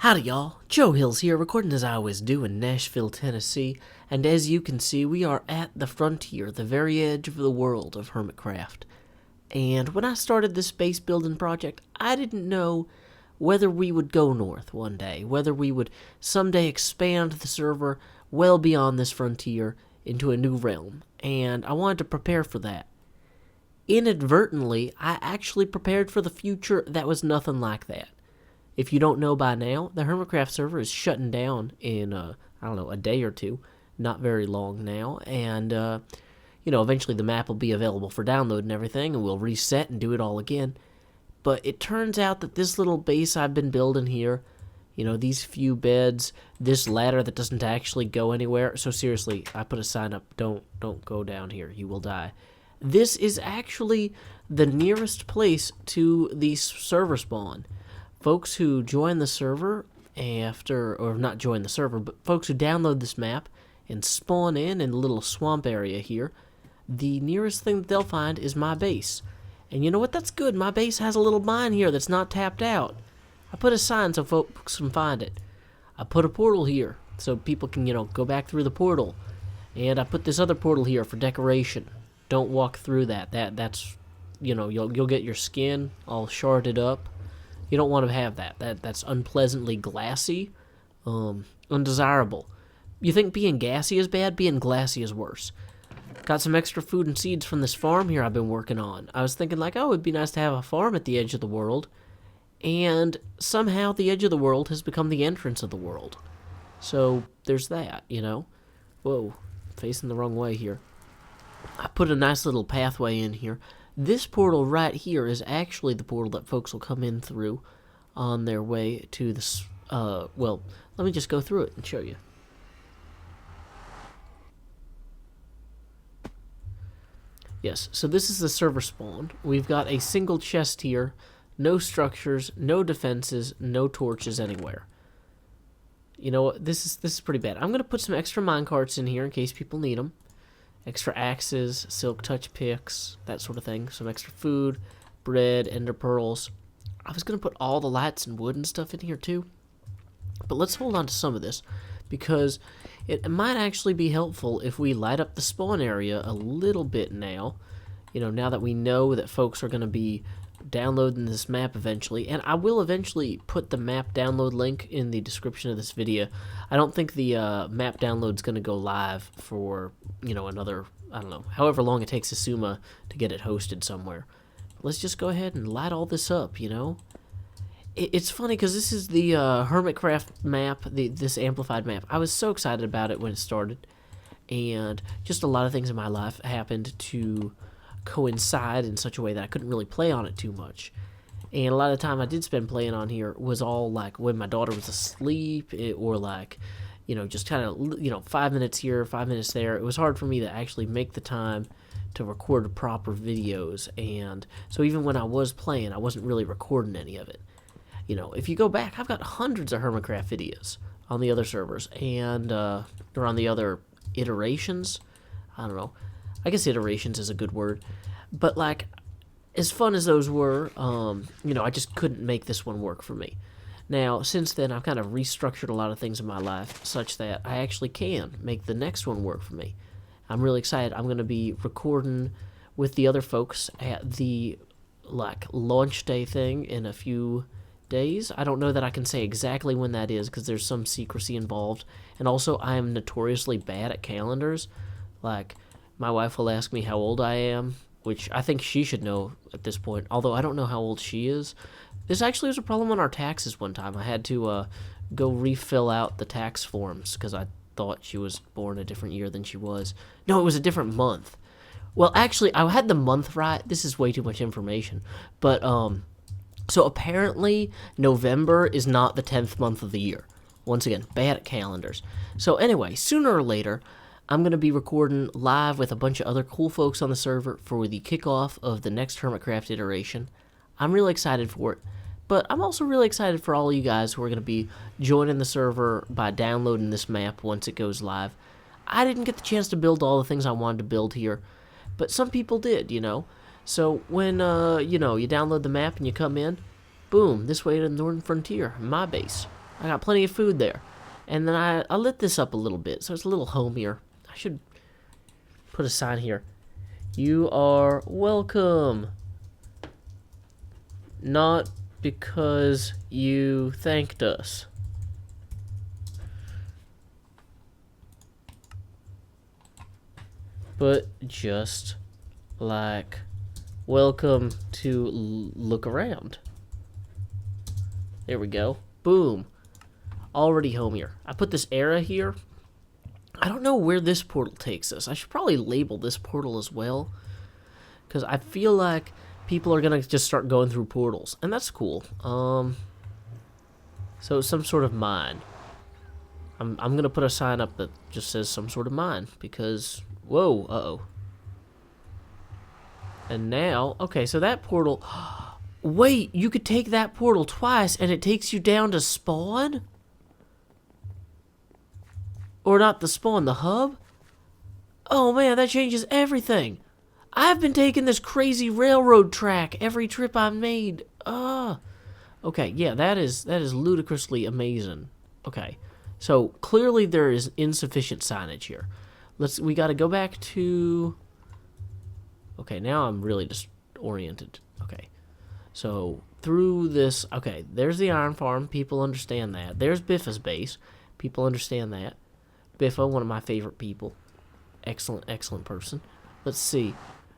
Howdy y'all, Joe Hills here, recording as I always do in Nashville, Tennessee, and as you can see, we are at the frontier, the very edge of the world of Hermitcraft. And when I started this base building project, I didn't know whether we would go north one day, whether we would someday expand the server well beyond this frontier into a new realm, and I wanted to prepare for that. Inadvertently, I actually prepared for the future that was nothing like that. If you don't know by now, the Hermitcraft server is shutting down in, a day or two. Not very long now. And, eventually the map will be available for download and everything, and we'll reset and do it all again. But it turns out that this little base I've been building here, these few beds, this ladder that doesn't actually go anywhere. So seriously, I put a sign up, don't go down here, you will die. This is actually the nearest place to the server spawn. Folks who join the server or not join the server, but folks who download this map and spawn in a little swamp area here, the nearest thing that they'll find is my base. And you know what? That's good. My base has a little mine here that's not tapped out. I put a sign so folks can find it. I put a portal here so people can, go back through the portal. And I put this other portal here for decoration. Don't walk through that. That's, you'll get your skin all sharded up. You don't want to have that. That's unpleasantly glassy, undesirable. You think being gassy is bad? Being glassy is worse. Got some extra food and seeds from this farm here I've been working on. I was thinking it'd be nice to have a farm at the edge of the world. And somehow the edge of the world has become the entrance of the world. So there's that, Whoa, facing the wrong way here. I put a nice little pathway in here. This portal right here is actually the portal that folks will come in through on their way to this, let me just go through it and show you. Yes, so this is the server spawn. We've got a single chest here, no structures, no defenses, no torches anywhere. You know what, this is pretty bad. I'm going to put some extra minecarts in here in case people need them. Extra axes, silk touch picks, that sort of thing. Some extra food, bread, ender pearls. I was going to put all the lights and wood and stuff in here too. But let's hold on to some of this, because it might actually be helpful if we light up the spawn area a little bit now. Now that we know that folks are going to be downloading this map eventually. And I will eventually put the map download link in the description of this video. I don't think the map download's going to go live for, another, however long it takes Asuma to get it hosted somewhere. Let's just go ahead and light all this up, It's funny because this is the Hermitcraft map, this amplified map. I was so excited about it when it started. And just a lot of things in my life happened to coincide in such a way that I couldn't really play on it too much. And a lot of the time I did spend playing on here was all like when my daughter was asleep, or just kind of 5 minutes here, 5 minutes there. It was hard for me to actually make the time to record proper videos, and so even when I was playing, I wasn't really recording any of it. If you go back, I've got hundreds of Hermitcraft videos on the other servers, and or on the other iterations. I don't know. I guess iterations is a good word. But, as fun as those were, I just couldn't make this one work for me. Now, since then, I've kind of restructured a lot of things in my life such that I actually can make the next one work for me. I'm really excited. I'm going to be recording with the other folks at the, launch day thing in a few days. I don't know that I can say exactly when that is because there's some secrecy involved. And also, I am notoriously bad at calendars. My wife will ask me how old I am, which I think she should know at this point, although I don't know how old she is. This actually was a problem on our taxes one time. I had to go refill out the tax forms because I thought she was born a different year than she was. No, it was a different month. Well, actually, I had the month right. This is way too much information. But, so apparently November is not the 10th month of the year. Once again, bad at calendars. So anyway, sooner or later, I'm going to be recording live with a bunch of other cool folks on the server for the kickoff of the next Hermitcraft iteration. I'm really excited for it, but I'm also really excited for all of you guys who are going to be joining the server by downloading this map once it goes live. I didn't get the chance to build all the things I wanted to build here, but some people did, So when, you download the map and you come in, boom, this way to the Northern Frontier, my base. I got plenty of food there. And then I lit this up a little bit, so it's a little homier. I should put a sign here. You are welcome. Not because you thanked us. But just like, welcome to look around. There we go. Boom. Already homier. I put this era here. I don't know where this portal takes us. I should probably label this portal as well, because I feel like people are gonna just start going through portals, and that's cool. So some sort of mine. I'm gonna put a sign up that just says some sort of mine, because whoa, uh-oh. And now, okay, so that portal. Wait, you could take that portal twice, and it takes you down to spawn. Or not the spawn, the hub? Oh man, that changes everything. I've been taking this crazy railroad track every trip I've made. Okay, yeah, that is ludicrously amazing. Okay, so clearly there is insufficient signage here. We got to go back to. Okay, now I'm really disoriented. Okay, so through this. Okay, there's the iron farm. People understand that. There's Biffa's base. People understand that. Biffa, one of my favorite people. Excellent, excellent person. Let's see.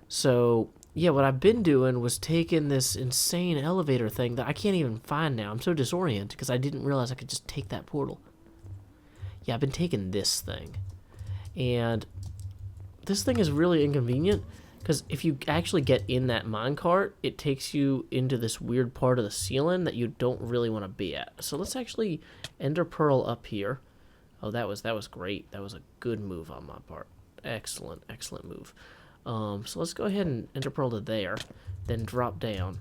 So, yeah, what I've been doing was taking this insane elevator thing that I can't even find now. I'm so disoriented because I didn't realize I could just take that portal. Yeah, I've been taking this thing. And this thing is really inconvenient because if you actually get in that minecart, it takes you into this weird part of the ceiling that you don't really want to be at. So let's actually ender pearl up here. Oh, that was great. That was a good move on my part. Excellent, excellent move. So let's go ahead and enter pearl to there, then drop down.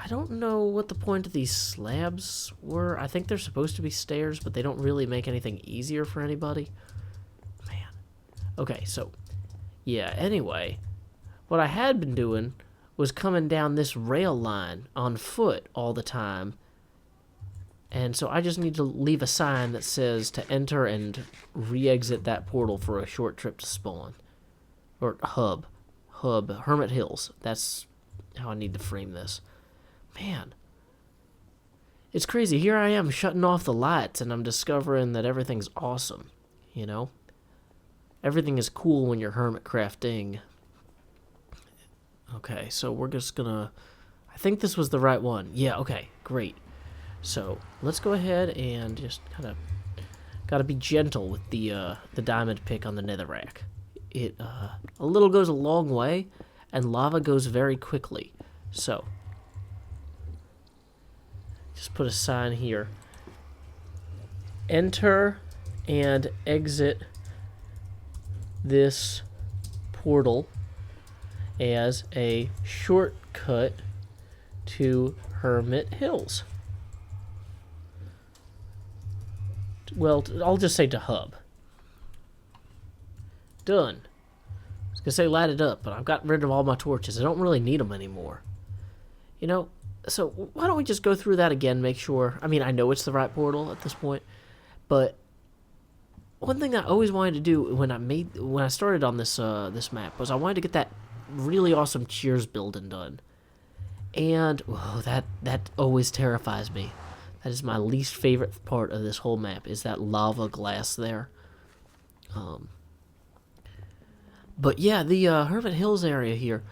I don't know what the point of these slabs were. I think they're supposed to be stairs, but they don't really make anything easier for anybody. Man. Okay, so, yeah, anyway, what I had been doing was coming down this rail line on foot all the time. And so I just need to leave a sign that says to enter and re-exit that portal for a short trip to spawn. Or hub, Hermit Hills. That's how I need to frame this. Man. It's crazy. Here I am shutting off the lights and I'm discovering that everything's awesome. You know? Everything is cool when you're Hermitcrafting. Okay, so we're just gonna. I think this was the right one. Yeah, okay, great. So let's go ahead and just kind of gotta be gentle with the diamond pick on the netherrack. It a little goes a long way, and lava goes very quickly. So just put a sign here. Enter and exit this portal as a shortcut to Hermit Hills. Well, I'll just say to hub. Done. I was going to say light it up, but I've gotten rid of all my torches. I don't really need them anymore. You know, so why don't we just go through that again, make sure. I mean, I know it's the right portal at this point, but one thing I always wanted to do when I started on this this map was I wanted to get that really awesome cheers building done. And whoa, that always terrifies me. That is my least favorite part of this whole map, is that lava glass there. But yeah, the Hermit Hills area here,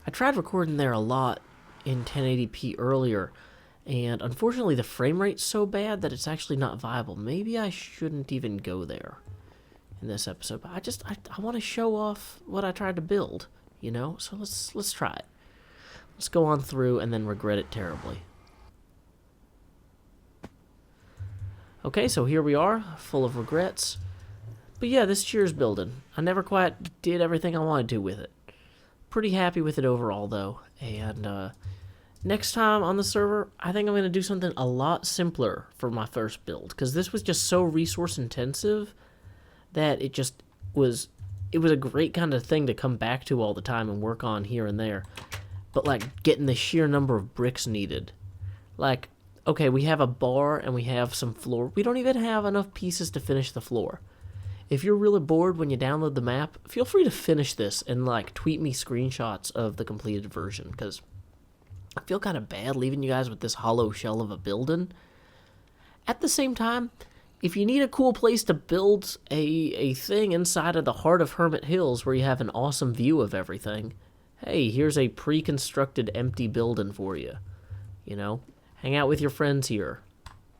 I tried recording there a lot in 1080p earlier, and unfortunately the frame rate's so bad that it's actually not viable. Maybe I shouldn't even go there in this episode, but I want to show off what I tried to build, you know? So let's try it. Let's go on through and then regret it terribly. Okay, so here we are, full of regrets. But yeah, this cheers building. I never quite did everything I wanted to with it. Pretty happy with it overall, though. And next time on the server, I think I'm going to do something a lot simpler for my first build. Because this was just so resource intensive that it was a great kind of thing to come back to all the time and work on here and there. But like getting the sheer number of bricks needed. Like, okay, we have a bar and we have some floor. We don't even have enough pieces to finish the floor. If you're really bored when you download the map, feel free to finish this and, like, tweet me screenshots of the completed version, because I feel kind of bad leaving you guys with this hollow shell of a building. At the same time, if you need a cool place to build a thing inside of the heart of Hermit Hills where you have an awesome view of everything, hey, here's a pre-constructed empty building for you. You know, hang out with your friends here.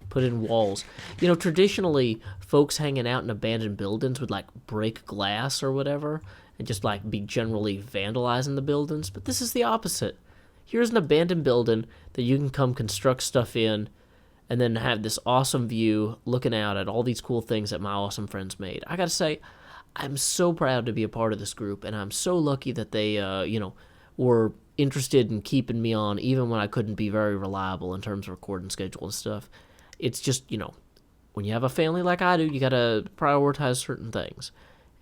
Put in walls. You know, traditionally, folks hanging out in abandoned buildings would, like, break glass or whatever and just, like, be generally vandalizing the buildings. But this is the opposite. Here's an abandoned building that you can come construct stuff in and then have this awesome view looking out at all these cool things that my awesome friends made. I gotta say, I'm so proud to be a part of this group, and I'm so lucky that they, were interested in keeping me on even when I couldn't be very reliable in terms of recording schedule and stuff. It's just, when you have a family like I do, you gotta prioritize certain things.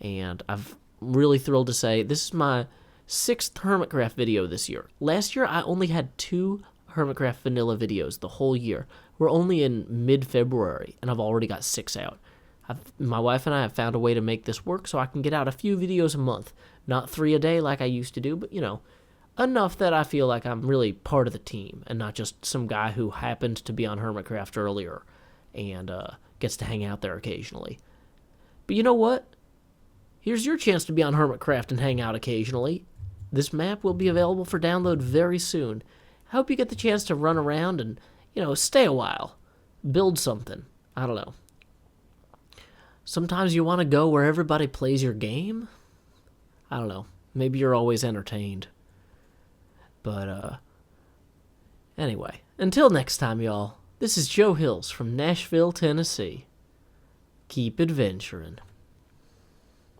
And I'm really thrilled to say this is my 6th Hermitcraft video this year. Last year, I only had 2 Hermitcraft vanilla videos the whole year. We're only in mid-February, and I've already got 6 out. My wife and I have found a way to make this work so I can get out a few videos a month. Not 3 a day like I used to do, but, enough that I feel like I'm really part of the team and not just some guy who happened to be on Hermitcraft earlier and gets to hang out there occasionally. But you know what? Here's your chance to be on Hermitcraft and hang out occasionally. This map will be available for download very soon. I hope you get the chance to run around and, stay a while. Build something. I don't know. Sometimes you want to go where everybody plays your game? I don't know. Maybe you're always entertained. But, anyway, until next time, y'all, this is Joe Hills from Nashville, Tennessee. Keep adventuring.